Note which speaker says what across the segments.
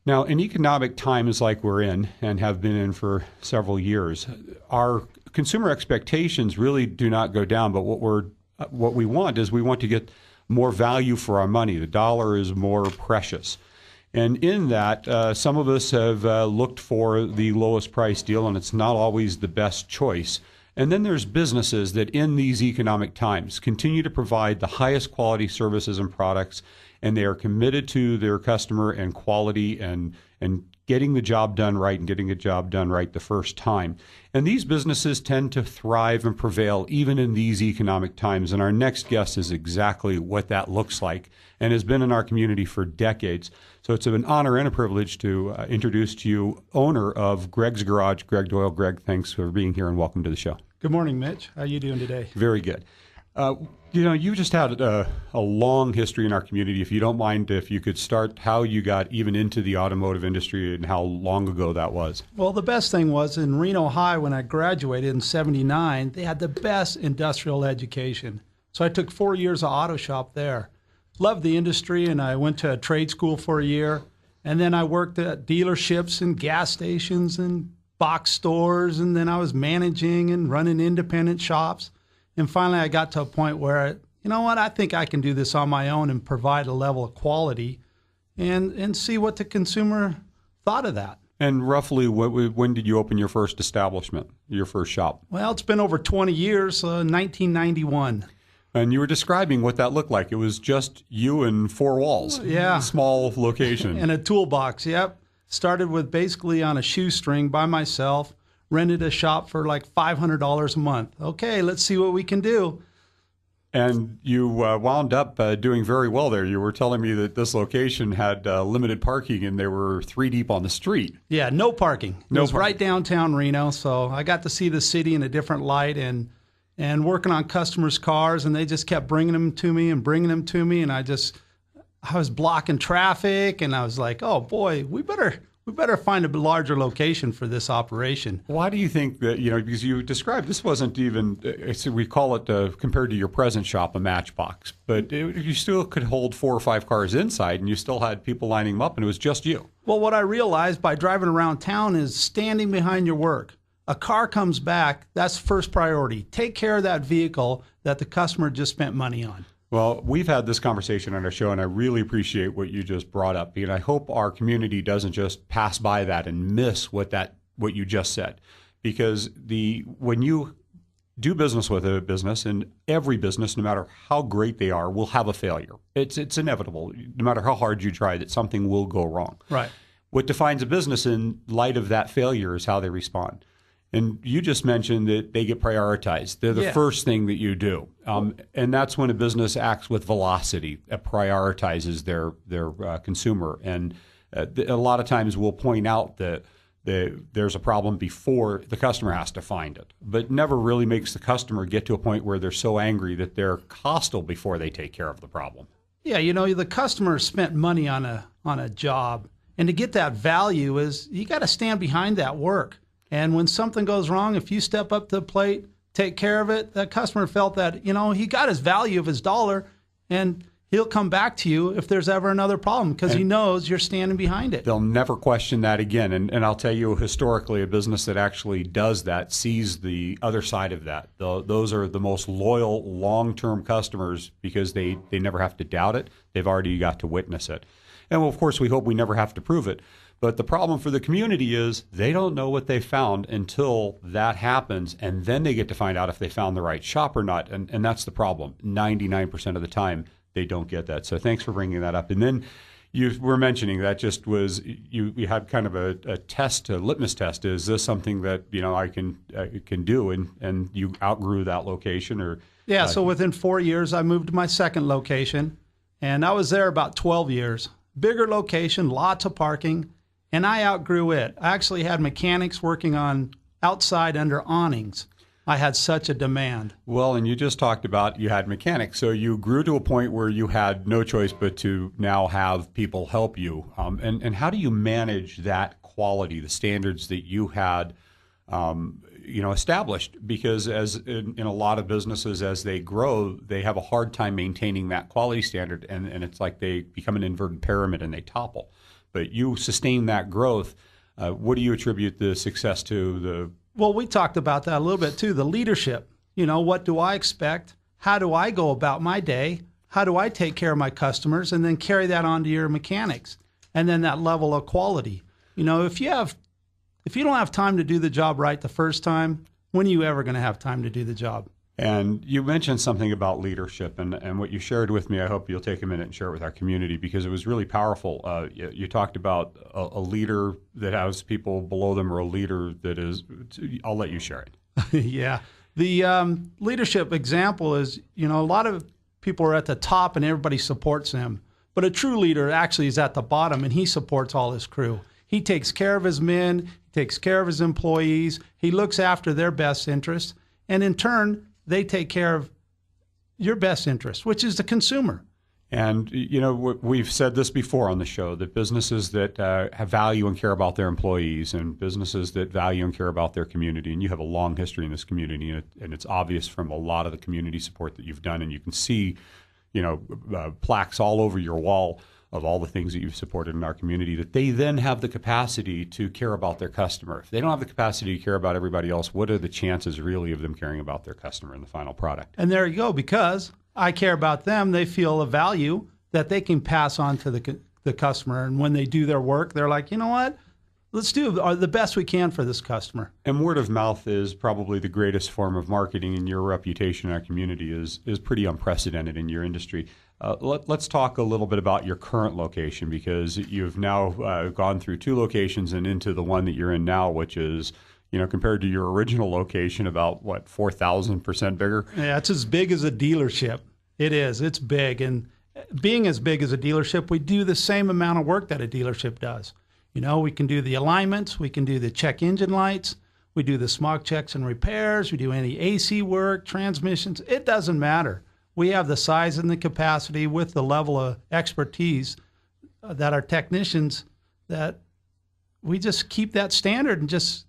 Speaker 1: Now, in economic times like we're in and have been in for several years, our consumer expectations really do not go down. But what we want is we want to get more value for our money. The dollar is more precious. And in that, some of us have looked for the lowest price deal, and it's not always the best choice. And then there's businesses that in these economic times continue to provide the highest quality services and products, and they are committed to their customer and quality and getting the job done right and getting a job done right the first time. And these businesses tend to thrive and prevail even in these economic times. And our next guest is exactly what that looks like and has been in our community for decades. So it's an honor and a privilege to introduce to you owner of Greg's Garage, Greg Doyle. Greg, thanks for being here and welcome to the show.
Speaker 2: Good morning, Mitch. How are you doing today?
Speaker 1: Very good. You just had a long history in our community. If you don't mind, if you could start how you got even into the automotive industry and how long ago that was.
Speaker 2: Well, the best thing was in Reno High when I graduated in '79, they had the best industrial education. So I took 4 years of auto shop there. Loved the industry, and I went to a trade school for a year. And then I worked at dealerships and gas stations and box stores, and then I was managing and running independent shops. And finally, I got to a point where, you know what, I think I can do this on my own and provide a level of quality and see what the consumer thought of that.
Speaker 1: And roughly, when did you open your first establishment, your first shop?
Speaker 2: Well, it's been over 20 years, 1991.
Speaker 1: And you were describing what that looked like. It was just you and four walls.
Speaker 2: Yeah.
Speaker 1: Small location.
Speaker 2: And a toolbox, yep. Started with basically on a shoestring by myself. Rented a shop for like $500 a month. Okay, let's see what we can do.
Speaker 1: And you wound up doing very well there. You were telling me that this location had limited parking and they were 3 deep on the street.
Speaker 2: Yeah, no parking. It was right downtown Reno, so I got to see the city in a different light and working on customers' cars, and they just kept bringing them to me, and I was blocking traffic, and I was like, oh boy, we better find a larger location for this operation.
Speaker 1: Why do you think that, because you described this wasn't even, we call it, compared to your present shop, a matchbox, but you still could hold 4 or 5 cars inside and you still had people lining them up and it was just you.
Speaker 2: Well, what I realized by driving around town is standing behind your work. A car comes back, that's first priority. Take care of that vehicle that the customer just spent money on.
Speaker 1: Well, we've had this conversation on our show, and I really appreciate what you just brought up. And I hope our community doesn't just pass by that and miss what you just said. Because when you do business with a business, and every business, no matter how great they are, will have a failure. It's inevitable. No matter how hard you try, that something will go wrong.
Speaker 2: Right.
Speaker 1: What defines a business in light of that failure is how they respond. And you just mentioned that they get prioritized. They're the first thing that you do. And that's when a business acts with velocity, prioritizes their consumer. And a lot of times we'll point out that there's a problem before the customer has to find it, but never really makes the customer get to a point where they're so angry that they're hostile before they take care of the problem.
Speaker 2: Yeah, the customer spent money on a job. And to get that value is you got to stand behind that work. And when something goes wrong, if you step up to the plate, take care of it, that customer felt that, he got his value of his dollar, and he'll come back to you if there's ever another problem because he knows you're standing behind it.
Speaker 1: They'll never question that again. And I'll tell you, historically, a business that actually does that sees the other side of that. Those are the most loyal, long-term customers because they never have to doubt it. They've already got to witness it. And, well, of course, we hope we never have to prove it. But the problem for the community is they don't know what they found until that happens, and then they get to find out if they found the right shop or not. And that's the problem. 99% of the time, they don't get that. So thanks for bringing that up. And then you were mentioning that just was you had kind of a test, a litmus test. Is this something that I can do? And you outgrew that location, or
Speaker 2: So within 4 years, I moved to my second location, and I was there about 12 years. Bigger location, lots of parking. And I outgrew it. I actually had mechanics working on outside under awnings. I had such a demand.
Speaker 1: Well, and you just talked about you had mechanics. So you grew to a point where you had no choice but to now have people help you. And how do you manage that quality, the standards that you had established? Because as in a lot of businesses, as they grow, they have a hard time maintaining that quality standard. And it's like they become an inverted pyramid and they topple. but you sustain that growth. What do you attribute the success to?
Speaker 2: Well, we talked about that a little bit too, the leadership. What do I expect? How do I go about my day? How do I take care of my customers? And then carry that on to your mechanics. And then that level of quality. If you don't have time to do the job right the first time, when are you ever going to have time to do the job?
Speaker 1: And you mentioned something about leadership, and what you shared with me, I hope you'll take a minute and share it with our community, because it was really powerful. You talked about a leader that has people below them, or a leader that is, I'll let you share it.
Speaker 2: Yeah. The leadership example is, a lot of people are at the top and everybody supports them. But a true leader actually is at the bottom, and he supports all his crew. He takes care of his men, he takes care of his employees, he looks after their best interests, and in turn, they take care of your best interest, which is the consumer.
Speaker 1: And, we've said this before on the show, that businesses that have value and care about their employees, and businesses that value and care about their community, and you have a long history in this community, and it's obvious from a lot of the community support that you've done, and you can see, plaques all over your wall of all the things that you've supported in our community, that they then have the capacity to care about their customer. If they don't have the capacity to care about everybody else, what are the chances really of them caring about their customer in the final product?
Speaker 2: And there you go, because I care about them, they feel a value that they can pass on to the customer. And when they do their work, they're like, you know what? Let's do the best we can for this customer.
Speaker 1: And word of mouth is probably the greatest form of marketing, and your reputation in our community is pretty unprecedented in your industry. Let's talk a little bit about your current location, because you've now gone through 2 locations and into the one that you're in now, which is, compared to your original location, about, 4,000% bigger?
Speaker 2: Yeah, it's as big as a dealership. It is. It's big. And being as big as a dealership, we do the same amount of work that a dealership does. We can do the alignments, we can do the check engine lights, we do the smog checks and repairs, we do any AC work, transmissions. It doesn't matter. We have the size and the capacity with the level of expertise that our technicians, that we just keep that standard and just,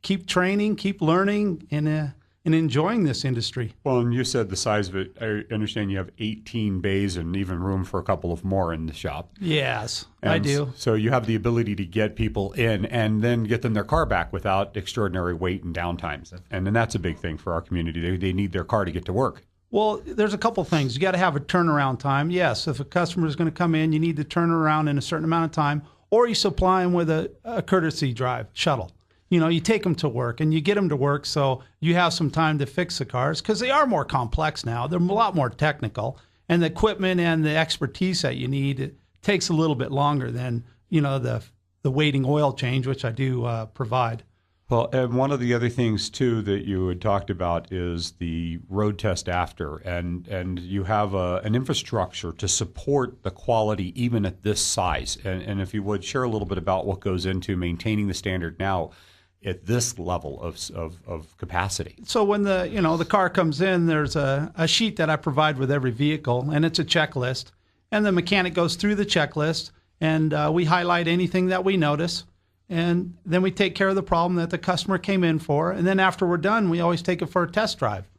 Speaker 2: keep training, keep learning, and enjoying this industry.
Speaker 1: Well, and you said the size of it. I understand you have 18 bays and even room for a couple of more in the shop.
Speaker 2: Yes,
Speaker 1: and
Speaker 2: I do.
Speaker 1: So you have the ability to get people in and then get them their car back without extraordinary wait and downtimes. And then that's a big thing for our community. They need their car to get to work.
Speaker 2: Well, there's a couple things. You got to have a turnaround time. Yes, if a customer is going to come in, you need to turn around in a certain amount of time, or you supply them with a courtesy drive shuttle. You take them to work and you get them to work so you have some time to fix the cars, because they are more complex now. They're a lot more technical, and the equipment and the expertise that you need, it takes a little bit longer than, the waiting oil change, which I do provide.
Speaker 1: Well, and one of the other things, too, that you had talked about is the road test after, and you have an infrastructure to support the quality even at this size. And if you would, share a little bit about what goes into maintaining the standard now at this level of capacity.
Speaker 2: So when the car comes in, there's a sheet that I provide with every vehicle, and it's a checklist. And the mechanic goes through the checklist, and we highlight anything that we notice. And then we take care of the problem that the customer came in for. And then after we're done, we always take it for a test drive.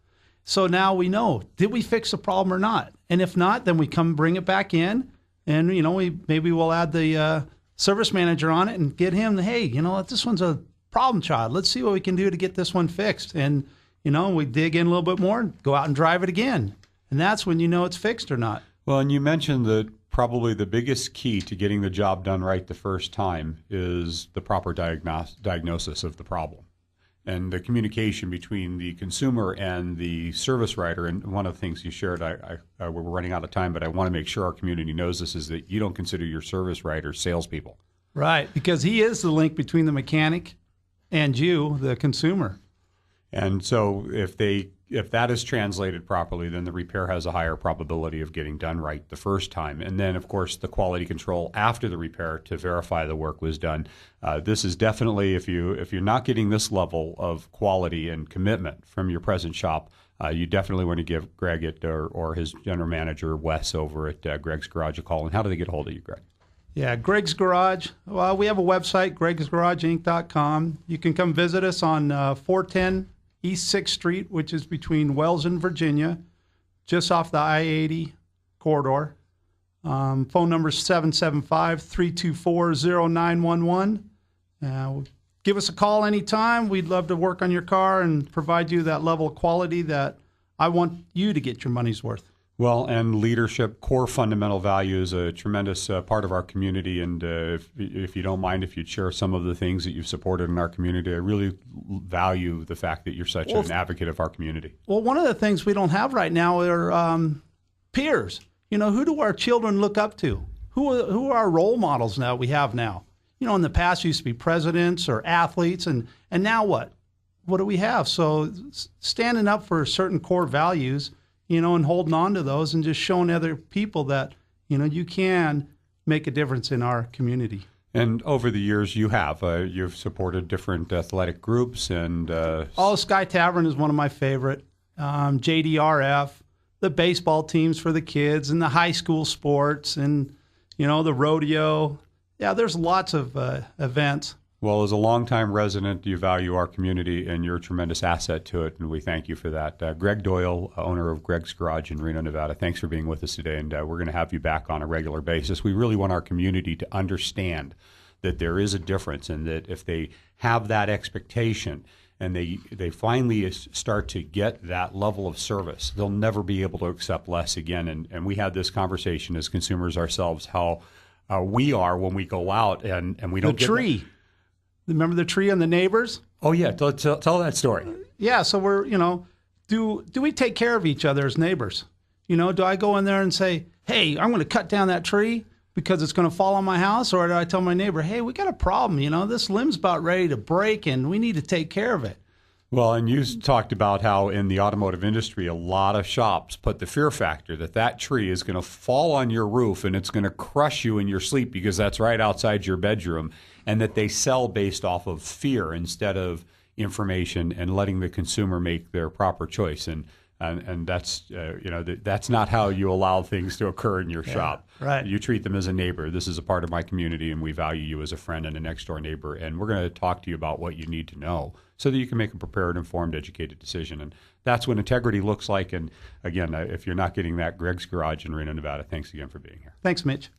Speaker 2: So now we know, did we fix the problem or not? And if not, then we come bring it back in. And, we'll add the service manager on it and get him, hey, this one's a problem child. Let's see what we can do to get this one fixed. And, we dig in a little bit more and go out and drive it again. And that's when you know it's fixed or not.
Speaker 1: Well, and you mentioned that probably the biggest key to getting the job done right the first time is the proper diagnosis of the problem and the communication between the consumer and the service writer. And one of the things you shared, we're running out of time, but I want to make sure our community knows this, is that you don't consider your service writers salespeople.
Speaker 2: Right, because he is the link between the mechanic and you, the consumer.
Speaker 1: And so if that is translated properly, then the repair has a higher probability of getting done right the first time. And then, of course, the quality control after the repair to verify the work was done. This is definitely, if you're not getting this level of quality and commitment from your present shop, you definitely want to give Greg or his general manager, Wes, over at Greg's Garage a call. And how do they get a hold of you, Greg?
Speaker 2: Yeah, Greg's Garage. Well, we have a website, gregsgarageinc.com. You can come visit us on 410 East 6th Street, which is between Wells and Virginia, just off the I-80 corridor. Phone number is 775-324-0911. Give us a call anytime. We'd love to work on your car and provide you that level of quality that I want you to get your money's worth.
Speaker 1: Well, and leadership, core fundamental value is a tremendous part of our community. And if you don't mind, if you'd share some of the things that you've supported in our community, I really value the fact that you're such an advocate of our community.
Speaker 2: Well, one of the things we don't have right now are peers. You know, who do our children look up to? Who are our role models now we have now? You know, in the past, it used to be presidents or athletes, and now what? What do we have? So standing up for certain core values, you know, and holding on to those and just showing other people that, you know, you can make a difference in our community.
Speaker 1: And over the years, you've supported different athletic groups and...
Speaker 2: Sky Tavern is one of my favorite. JDRF, the baseball teams for the kids, and the high school sports, and, you know, the rodeo. Yeah, there's lots of events.
Speaker 1: Well, as a longtime resident, you value our community, and you're a tremendous asset to it, and we thank you for that. Greg Doyle, owner of Greg's Garage in Reno, Nevada, thanks for being with us today, and we're going to have you back on a regular basis. We really want our community to understand that there is a difference, and that if they have that expectation and they finally start to get that level of service, they'll never be able to accept less again. And we had this conversation as consumers ourselves, how we are when we go out and we don't get...
Speaker 2: The tree. Remember the tree and the neighbors?
Speaker 1: Oh, yeah. Tell that story.
Speaker 2: Yeah. So we're, you know, do we take care of each other as neighbors? You know, do I go in there and say, hey, I'm going to cut down that tree because it's going to fall on my house? Or do I tell my neighbor, hey, we got a problem. You know, this limb's about ready to break and we need to take care of it.
Speaker 1: Well, and you talked about how in the automotive industry, a lot of shops put the fear factor that tree is going to fall on your roof and it's going to crush you in your sleep because that's right outside your bedroom, and that they sell based off of fear instead of information and letting the consumer make their proper choice. And that's that's not how you allow things to occur in your shop.
Speaker 2: Right.
Speaker 1: You treat them as a neighbor. This is a part of my community, and we value you as a friend and a next door neighbor. And we're going to talk to you about what you need to know so that you can make a prepared, informed, educated decision. And that's what integrity looks like. And again, if you're not getting that, Greg's Garage in Reno, Nevada. Thanks again for being here.
Speaker 2: Thanks, Mitch.